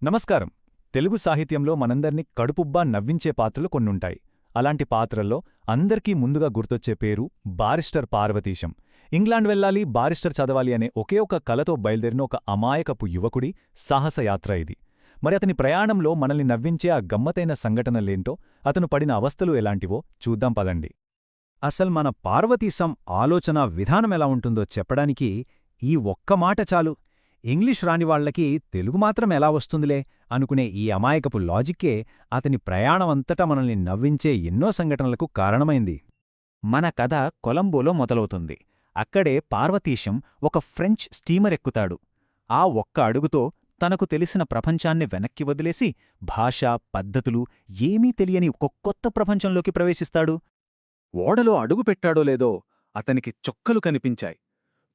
నమస్కారం. తెలుగు సాహిత్యంలో మనందర్నీ కడుపుబ్బా నవ్వించే పాత్రలు కొన్నుంటాయి. అలాంటి పాత్రల్లో అందరికీ ముందుగా గుర్తొచ్చే పేరు బారిస్టర్ పార్వతీశం. ఇంగ్లాండ్ వెళ్లాలి, బారిస్టర్ చదవాలి అనే ఒకే ఒక కలతో బయల్దేరిన ఒక అమాయకపు యువకుడి సాహసయాత్ర ఇది. మరి అతని ప్రయాణంలో మనల్ని నవ్వించే ఆ గమ్మతైన సంఘటనలేంటో, అతను పడిన అవస్థలు ఎలాంటివో చూద్దాం పదండి. అసలు మన పార్వతీశం ఆలోచనా విధానమెలా ఉంటుందో చెప్పడానికి ఈ ఒక్క మాట చాలు. ఇంగ్లీష్ రానివాళ్లకి తెలుగు మాత్రం ఎలా వస్తుందిలే అనుకునే ఈ అమాయకపు లాజిక్కే అతని ప్రయాణమంతటా మనల్ని నవ్వించే ఎన్నో సంఘటనలకు కారణమైంది. మన కథ కొలంబోలో మొదలవుతుంది. అక్కడే పార్వతీశం ఒక ఫ్రెంచ్ స్టీమర్ ఎక్కుతాడు. ఆ ఒక్క అడుగుతో తనకు తెలిసిన ప్రపంచాన్ని వెనక్కి వదిలేసి భాష, పద్ధతులు ఏమీ తెలియని ఒక కొత్త ప్రపంచంలోకి ప్రవేశిస్తాడు. ఓడలో అడుగుపెట్టాడో లేదో అతనికి చొక్కలు కనిపించాయి.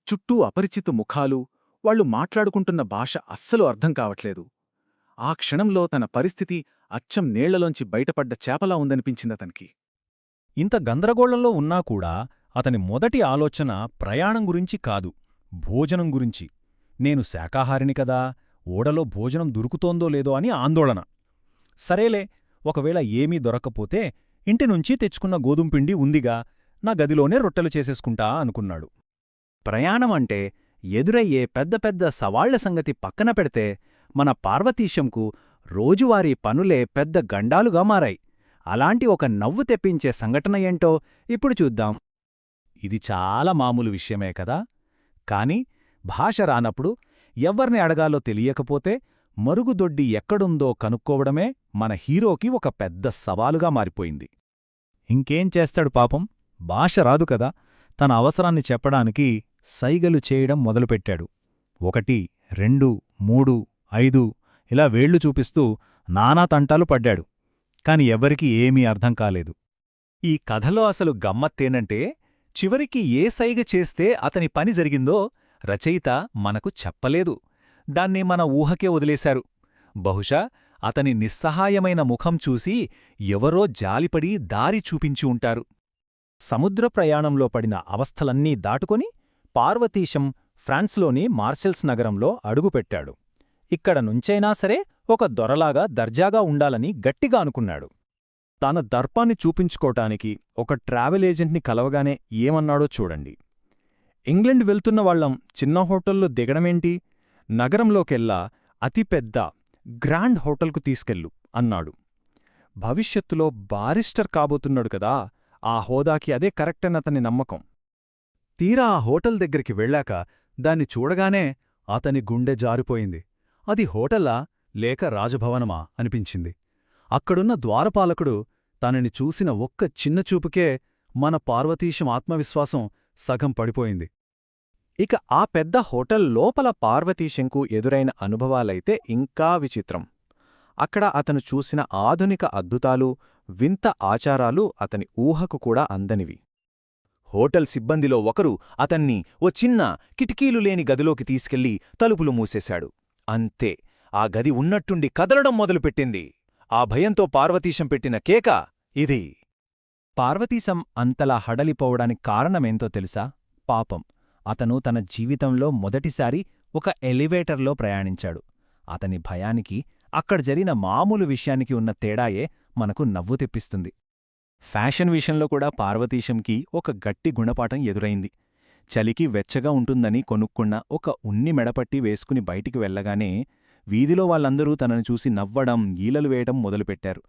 చుట్టూ అపరిచిత ముఖాలు, వాళ్లు మాట్లాడుకుంటున్న భాష అస్సలు అర్థం కావట్లేదు. ఆ క్షణంలో తన పరిస్థితి అచ్చం నీళ్లలోంచి బయటపడ్డ చేపలా ఉందనిపించిందతనికి. ఇంత గందరగోళంలో ఉన్నాకూడా అతని మొదటి ఆలోచన ప్రయాణం గురించి కాదు, భోజనం గురించి. నేను శాకాహారిని కదా, ఓడలో భోజనం దొరుకుతోందో లేదో అని ఆందోళన. సరేలే, ఒకవేళ ఏమీ దొరక్కపోతే ఇంటినుంచి తెచ్చుకున్న గోధుంపిండి ఉందిగా, నా గదిలోనే రొట్టెలు చేసేసుకుంటా అనుకున్నాడు. ప్రయాణమంటే ఎదురయ్యే పెద్ద పెద్ద సవాళ్ల సంగతి పక్కన పెడితే మన పార్వతీశంకు రోజువారీ పనులే పెద్ద గండాలుగా మారాయి. అలాంటి ఒక నవ్వు తెప్పించే సంఘటన ఏంటో ఇప్పుడు చూద్దాం. ఇది చాలా మామూలు విషయమే కదా. కాని భాష రానప్పుడు, ఎవ్వర్ని అడగాలో తెలియకపోతే మరుగుదొడ్డి ఎక్కడుందో కనుక్కోవడమే మన హీరోకి ఒక పెద్ద సవాలుగా మారిపోయింది. ఇంకేం చేస్తాడు పాపం, భాష రాదు కదా. తన అవసరాన్ని చెప్పడానికి సైగలు చేయడం మొదలుపెట్టాడు. 1, 2, 3, 5 ఇలా వేళ్లు చూపిస్తూ నానా తంటాలు పడ్డాడు. కాని ఎవ్వరికీ ఏమీ అర్థం కాలేదు. ఈ కథలో అసలు గమ్మత్తేనంటే, చివరికి ఏ సైగ చేస్తే అతని పని జరిగిందో రచయిత మనకు చెప్పలేదు. దాన్ని మన ఊహకే వదిలేశారు. బహుశా అతని నిస్సహాయమైన ముఖం చూసి ఎవరో జాలిపడి దారి చూపించి ఉంటారు. సముద్ర ప్రయాణంలో పడిన అవస్థలన్నీ దాటుకొని పార్వతీశం ఫ్రాన్స్లోని మార్సెల్స్ నగరంలో అడుగుపెట్టాడు. ఇక్కడ నుంచైనా సరే ఒక దొరలాగా దర్జాగా ఉండాలని గట్టిగా అనుకున్నాడు. తన దర్పాన్ని చూపించుకోటానికి ఒక ట్రావెల్ ఏజెంట్ని కలవగానే ఏమన్నాడో చూడండి. ఇంగ్లండ్ వెళ్తున్న వాళ్లం చిన్న హోటల్లో దిగడమేంటి, నగరంలోకెల్లా అతిపెద్ద గ్రాండ్ హోటల్కు తీసుకెళ్ళు అన్నాడు. భవిష్యత్తులో బారిస్టర్ కాబోతున్నాడు కదా, ఆ హోదాకి అదే కరెక్టనతని నమ్మకం. తీరా ఆ హోటల్ దగ్గరికి వెళ్ళాక దాన్ని చూడగానే అతని గుండె జారిపోయింది. అది హోటలా లేక రాజభవనమా అనిపించింది. అక్కడున్న ద్వారపాలకుడు తనని చూసిన ఒక్క చిన్నచూపుకే మన పార్వతీశం ఆత్మవిశ్వాసం సగం పడిపోయింది. ఇక ఆ పెద్ద హోటల్ లోపల పార్వతీశంకు ఎదురైన అనుభవాలైతే ఇంకా విచిత్రం. అక్కడ అతను చూసిన ఆధునిక అద్భుతాలు, వింత ఆచారాలు అతని ఊహకు కూడా అందనివి. హోటల్ సిబ్బందిలో ఒకరు అతన్ని ఓ చిన్న కిటికీలు లేని గదిలోకి తీసుకెళ్లి తలుపులు మూసేశాడు. అంతే, ఆ గది ఉన్నట్టుండి కదలడం మొదలుపెట్టింది. ఆ భయంతో పార్వతీశం పెట్టిన కేక ఇది. పార్వతీశం అంతలా హడలిపోవడానికి కారణమేంతో తెలుసా? పాపం, అతను తన జీవితంలో మొదటిసారి ఒక ఎలివేటర్లో ప్రయాణించాడు. అతని భయానికి అక్కడ జరిగిన మామూలు విషయానికి ఉన్న తేడాయే మనకు నవ్వు తెప్పిస్తుంది. ఫ్యాషన్ విషయంలో కూడా పార్వతీశంకి ఒక గట్టి గుణపాఠం ఎదురైంది. చలికి వెచ్చగా ఉంటుందని కొనుక్కున్న ఒక ఉన్ని మెడపట్టి వేసుకుని బయటికి వెళ్లగానే వీధిలో వాళ్ళందరూ తనను చూసి నవ్వడం, ఈలలు వేయడం మొదలుపెట్టారు.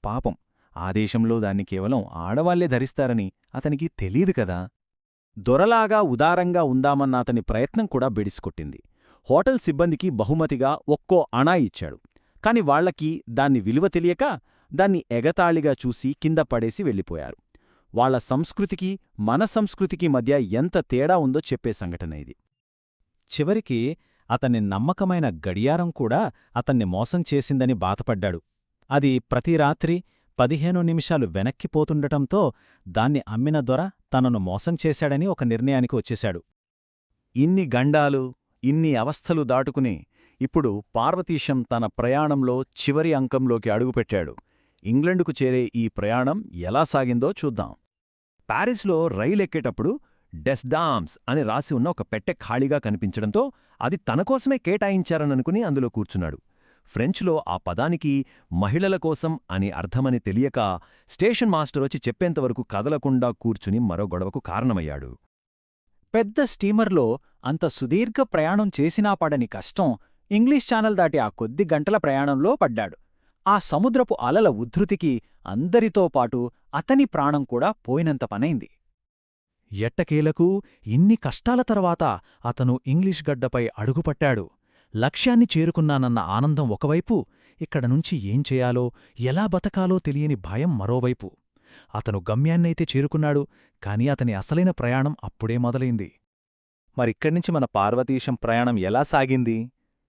పాపం, ఆ దేశంలో దాన్ని కేవలం ఆడవాళ్లే ధరిస్తారని అతనికి తెలీదు కదా. దొరలాగా ఉదారంగా ఉందామన్న అతని ప్రయత్నం కూడా బెడిసికొట్టింది. హోటల్ సిబ్బందికి బహుమతిగా ఒక్కో అణా ఇచ్చాడు. కాని వాళ్లకి దాన్ని విలువ తెలియక దాన్ని ఎగతాళిగా చూసి కింద పడేసి వెళ్ళిపోయారు. వాళ్ల సంస్కృతికి మన సంస్కృతికి మధ్య ఎంత తేడా ఉందో చెప్పే సంఘటన ఇది. చివరికి అతని నమ్మకమైన గడియారం కూడా అతన్ని మోసం చేసిందని బాధపడ్డాడు. అది ప్రతి రాత్రి 15 నిమిషాలు వెనక్కిపోతుండటంతో దాన్ని అమ్మిన దొర తనను మోసం చేశాడని ఒక నిర్ణయానికి వచ్చేశాడు. ఇన్ని గండాలు, ఇన్ని అవస్థలు దాటుకుని ఇప్పుడు పార్వతీశం తన ప్రయాణంలో చివరి అంకంలోకి అడుగుపెట్టాడు. ఇంగ్లండుకు చేరే ఈ ప్రయాణం ఎలా సాగిందో చూద్దాం. ప్యారిస్లో రైలెక్కేటప్పుడు డెస్డామ్స్ అని రాసి ఉన్న ఒక పెట్టె ఖాళీగా కనిపించడంతో అది తనకోసమే కేటాయించారననుకుని అందులో కూర్చున్నాడు. ఫ్రెంచ్లో ఆ పదానికి మహిళల కోసం అని అర్థమని తెలియక స్టేషన్ మాస్టర్ వచ్చి చెప్పేంతవరకు కదలకుండా కూర్చుని మరో గొడవకు కారణమయ్యాడు. పెద్ద స్టీమర్లో అంత సుదీర్ఘ ప్రయాణం చేసినా పడని కష్టం ఇంగ్లీష్ ఛానల్ దాటి ఆ కొద్ది గంటల ప్రయాణంలో పడ్డాడు. ఆ సముద్రపు అలల ఉద్ధృతికి అందరితో పాటు అతని ప్రాణం కూడా పోయినంత పనైంది. ఎట్టకేలకు ఇన్ని కష్టాల తర్వాత అతను ఇంగ్లీష్ గడ్డపై అడుగుపట్టాడు. లక్ష్యాన్ని చేరుకున్నానన్న ఆనందం ఒకవైపు, ఇక్కడనుంచి ఏం చేయాలో, ఎలా బతకాలో తెలియని భయం మరోవైపు. అతను గమ్యాన్నైతే చేరుకున్నాడు, కాని అతని అసలైన ప్రయాణం అప్పుడే మొదలైంది. మరిక్కడ్నించి మన పార్వతీశం ప్రయాణం ఎలా సాగింది?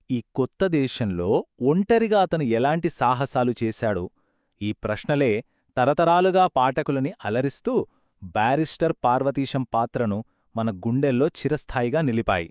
ఈ కొత్త దేశంలో ఒంటరిగా అతను ఎలాంటి సాహసాలు చేశాడు? ఈ ప్రశ్నలే తరతరాలుగా పాఠకులని అలరిస్తూ బారిస్టర్ పార్వతీశం పాత్రను మన గుండెల్లో చిరస్థాయిగా నిలిపాయి.